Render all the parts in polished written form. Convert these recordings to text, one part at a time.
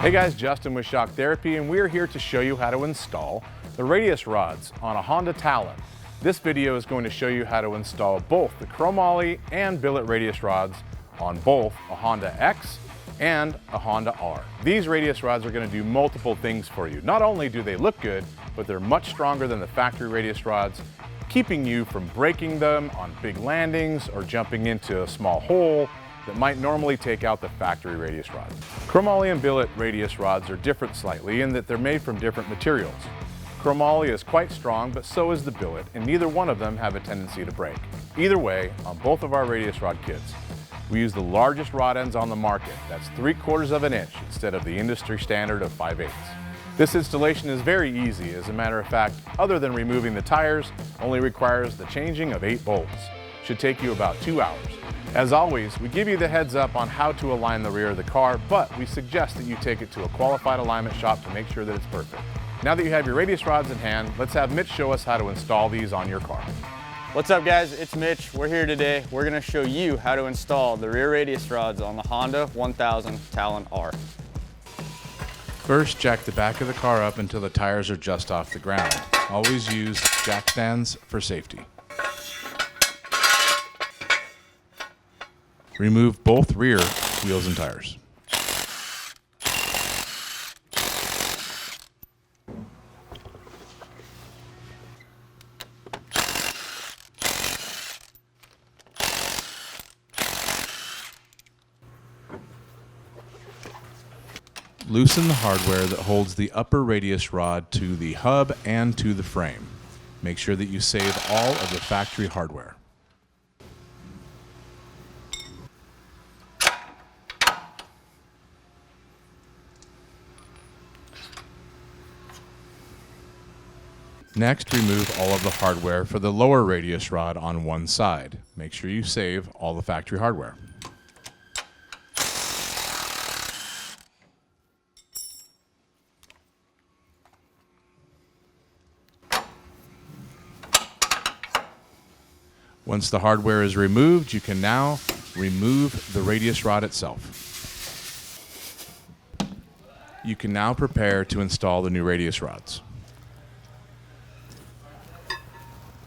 Hey guys, Justin with Shock Therapy, and we're here to show you how to install the radius rods on a Honda Talon. This video is going to show you how to install both the chromoly and billet radius rods on both a Honda X and a Honda R. These radius rods are going to do multiple things for you. Not only do they look good, but they're much stronger than the factory radius rods, keeping you from breaking them on big landings or jumping into a small hole that might normally take out the factory radius rods. Chromoly and billet radius rods are different slightly in that they're made from different materials. Chromoly is quite strong, but so is the billet, and neither one of them have a tendency to break. Either way, on both of our radius rod kits, we use the largest rod ends on the market. That's 3/4 of an inch instead of the industry standard of 5/8. This installation is very easy. As a matter of fact, other than removing the tires, only requires the changing of 8 bolts. Should take you about 2 hours. As always, we give you the heads up on how to align the rear of the car, but we suggest that you take it to a qualified alignment shop to make sure that it's perfect. Now that you have your radius rods in hand, let's have Mitch show us how to install these on your car. What's up guys, it's Mitch. We're here today. We're gonna show you how to install the rear radius rods on the Honda 1000 Talon R. First, jack the back of the car up until the tires are just off the ground. Always use jack stands for safety. Remove both rear wheels and tires. Loosen the hardware that holds the upper radius rod to the hub and to the frame. Make sure that you save all of the factory hardware. Next, remove all of the hardware for the lower radius rod on one side. Make sure you save all the factory hardware. Once the hardware is removed, you can now remove the radius rod itself. You can now prepare to install the new radius rods.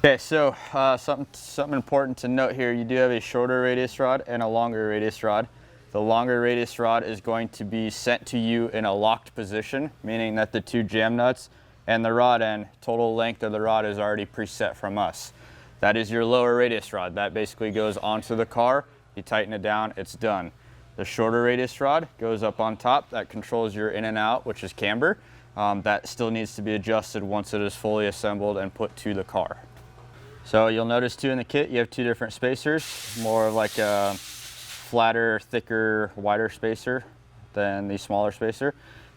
Okay, so something important to note here. You do have a shorter radius rod and a longer radius rod. The longer radius rod is going to be sent to you in a locked position, meaning that the 2 jam nuts and the rod end, total length of the rod is already preset from us. That is your lower radius rod. That basically goes onto the car. You tighten it down, it's done. The shorter radius rod goes up on top. That controls your in and out, which is camber. That still needs to be adjusted once it is fully assembled and put to the car. So you'll notice too in the kit, you have 2 different spacers, more of like a flatter, thicker, wider spacer than the smaller spacer.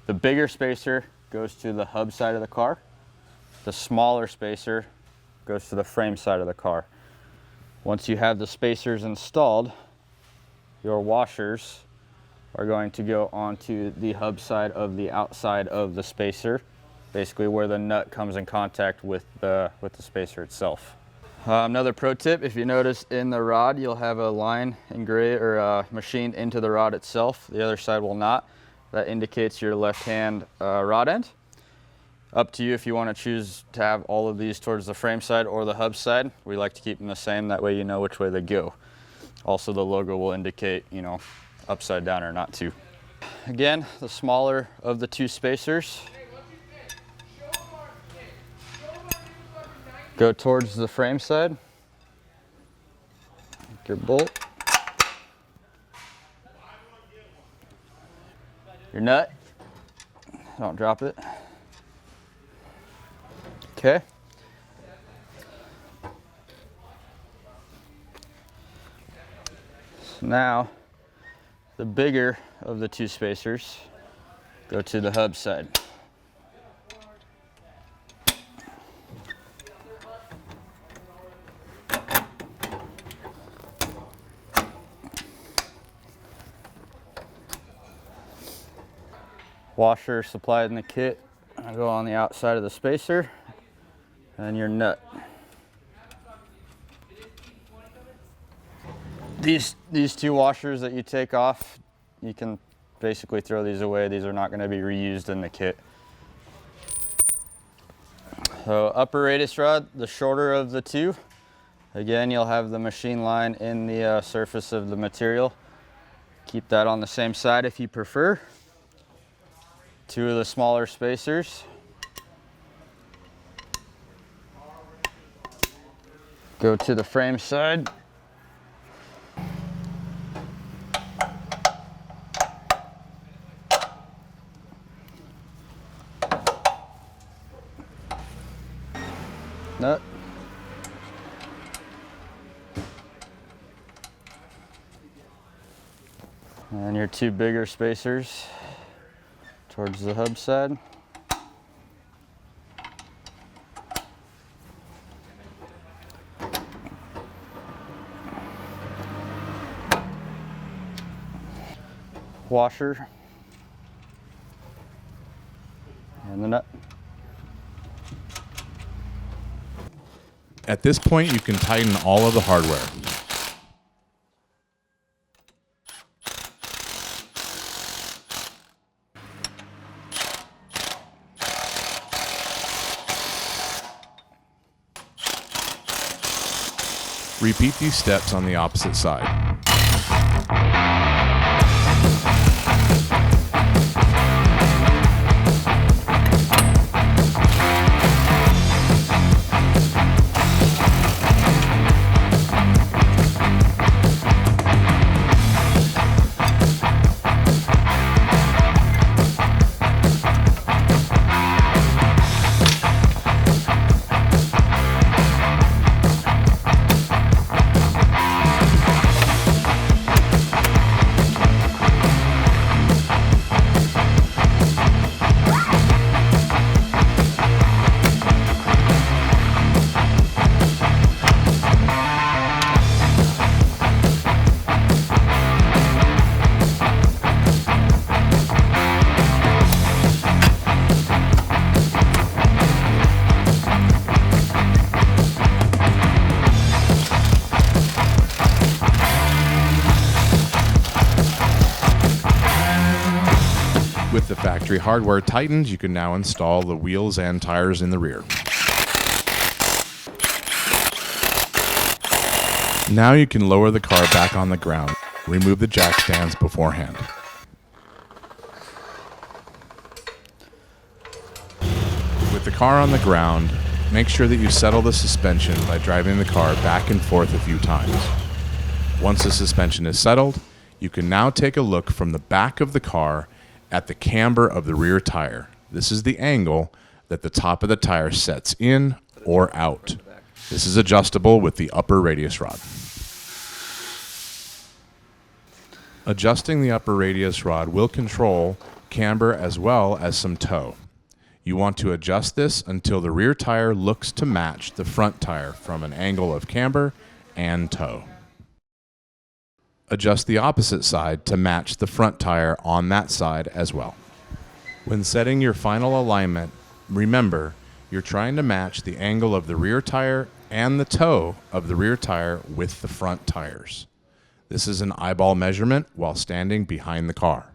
The bigger spacer goes to the hub side of the car. The smaller spacer goes to the frame side of the car. Once you have the spacers installed, your washers are going to go onto the hub side of the outside of the spacer, basically where the nut comes in contact with the spacer itself. Another pro tip, if you notice in the rod, you'll have a line engraved or machined into the rod itself. The other side will not. That indicates your left-hand rod end. Up to you if you want to choose to have all of these towards the frame side or the hub side. We like to keep them the same, that way you know which way they go. Also, the logo will indicate, you know, upside down or not to. Again, the smaller of the 2 spacers go towards the frame side. Take your bolt. Your nut. Don't drop it. Okay. So now, the bigger of the 2 spacers go to the hub side. Washer supplied in the kit. I go on the outside of the spacer and your nut. These two washers that you take off, you can basically throw these away. These are not going to be reused in the kit. So upper radius rod, the shorter of the two. Again, you'll have the machine line in the surface of the material. Keep that on the same side if you prefer. Two of the smaller spacers. Go to the frame side. Nut. And your two bigger spacers towards the hub side. Washer and the nut. At this point, you can tighten all of the hardware. Repeat these steps on the opposite side. With the factory hardware tightened, you can now install the wheels and tires in the rear. Now you can lower the car back on the ground. Remove the jack stands beforehand. With the car on the ground, make sure that you settle the suspension by driving the car back and forth a few times. Once the suspension is settled, you can now take a look from the back of the car at the camber of the rear tire. This is the angle that the top of the tire sets in or out. This is adjustable with the upper radius rod. Adjusting the upper radius rod will control camber as well as some toe. You want to adjust this until the rear tire looks to match the front tire from an angle of camber and toe. Adjust the opposite side to match the front tire on that side as well. When setting your final alignment, remember you're trying to match the angle of the rear tire and the toe of the rear tire with the front tires. This is an eyeball measurement while standing behind the car.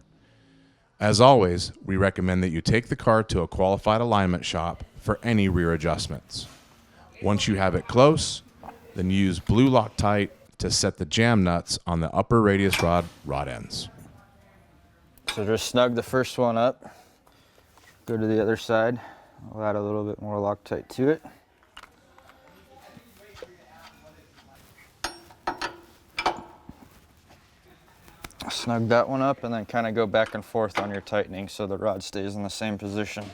As always, we recommend that you take the car to a qualified alignment shop for any rear adjustments. Once you have it close, then use blue Loctite to set the jam nuts on the upper radius rod ends. So just snug the first one up, go to the other side, I'll add a little bit more Loctite to it. Snug that one up and then kind of go back and forth on your tightening so the rod stays in the same position.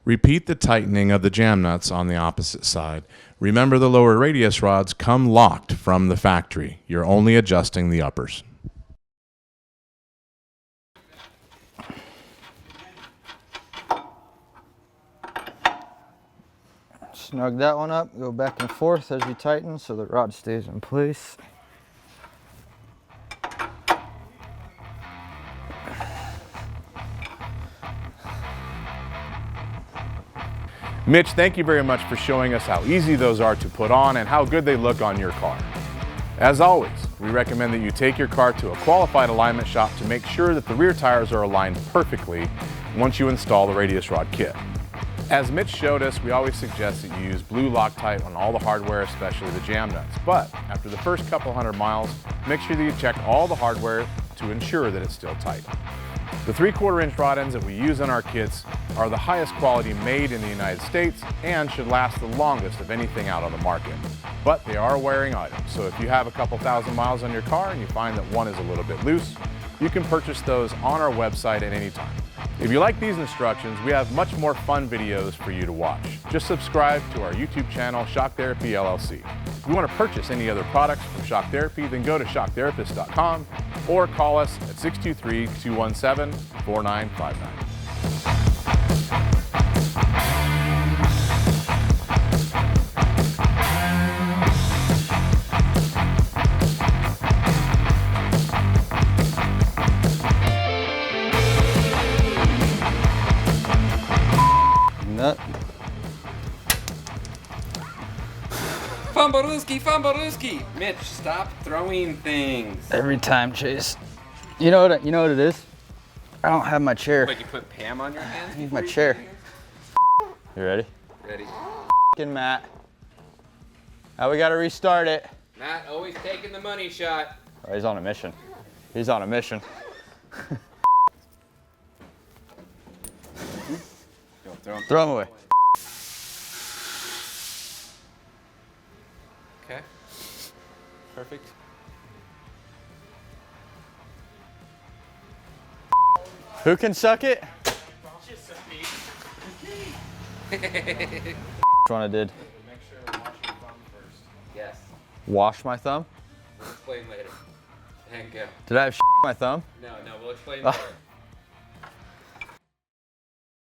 Repeat the tightening of the jam nuts on the opposite side. Remember, the lower radius rods come locked from the factory. You're only adjusting the uppers. snug that one up, go back and forth as you tighten so the rod stays in place. Mitch, thank you very much for showing us how easy those are to put on and how good they look on your car. As always, we recommend that you take your car to a qualified alignment shop to make sure that the rear tires are aligned perfectly once you install the radius rod kit. As Mitch showed us, we always suggest that you use blue Loctite on all the hardware, especially the jam nuts. But after the first couple hundred miles, make sure that you check all the hardware to ensure that it's still tight. The 3/4 inch rod ends that we use on our kits are the highest quality made in the United States and should last the longest of anything out on the market. But they are a wearing item, so if you have a couple thousand miles on your car and you find that one is a little bit loose, you can purchase those on our website at any time. If you like these instructions, we have much more fun videos for you to watch. Just subscribe to our YouTube channel, Shock Therapy LLC. If you want to purchase any other products from Shock Therapy, then go to shocktherapist.com or call us at 623-217-4959. Nut. Fumblerooski! Mitch, stop throwing things. Every time, Chase. You know what it is? I don't have my chair. Like you put Pam on your hands? I need my chair. You ready? Ready. F***ing Matt. Now we gotta restart it. Matt, always taking the money shot. Oh, he's on a mission. He's on a mission. Throw him away. Okay. Perfect. Who can suck it? Which one I did? Make sure to wash your thumb first. Yes. Wash my thumb? We'll explain later. And go. Did I have my thumb? No, we'll explain Oh. later.